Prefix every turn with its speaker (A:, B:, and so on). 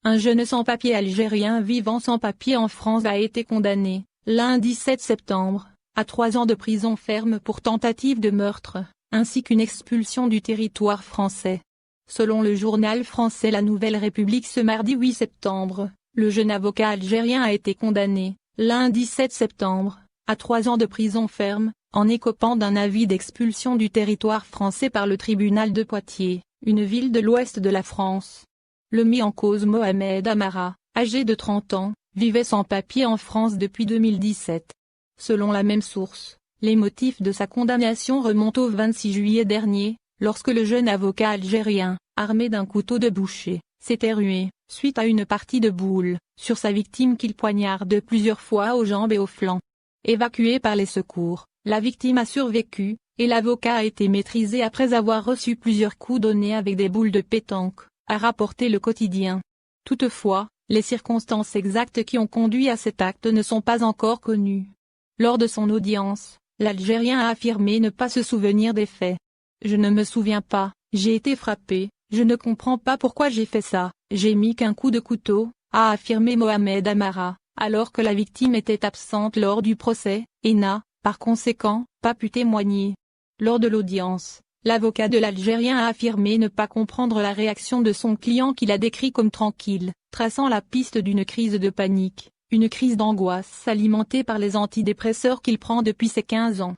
A: Un jeune sans-papier algérien vivant sans papier en France a été condamné, lundi 7 septembre, à 3 ans de prison ferme pour tentative de meurtre, ainsi qu'une expulsion du territoire français. Selon le journal français La Nouvelle République ce mardi 8 septembre, le jeune avocat algérien a été condamné, lundi 7 septembre, à 3 ans de prison ferme, en écopant d'un avis d'expulsion du territoire français par le tribunal de Poitiers, une ville de l'ouest de la France. Le mis en cause Mohamed Amara, âgé de 30 ans, vivait sans papier en France depuis 2017. Selon la même source, les motifs de sa condamnation remontent au 26 juillet dernier, lorsque le jeune avocat algérien, armé d'un couteau de boucher, s'était rué, suite à une partie de boules, sur sa victime qu'il poignarde plusieurs fois aux jambes et aux flancs. Évacué par les secours, la victime a survécu, et l'avocat a été maîtrisé après avoir reçu plusieurs coups donnés avec des boules de pétanque, a rapporté le quotidien. Toutefois, les circonstances exactes qui ont conduit à cet acte ne sont pas encore connues. Lors de son audience, l'Algérien a affirmé ne pas se souvenir des faits. « Je ne me souviens pas, j'ai été frappé, je ne comprends pas pourquoi j'ai fait ça, j'ai mis qu'un coup de couteau », a affirmé Mohamed Amara, alors que la victime était absente lors du procès, et n'a, par conséquent, pas pu témoigner. Lors de l'audience, l'avocat de l'Algérien a affirmé ne pas comprendre la réaction de son client qu'il a décrit comme tranquille, traçant la piste d'une crise de panique, une crise d'angoisse alimentée par les antidépresseurs qu'il prend depuis ses 15 ans.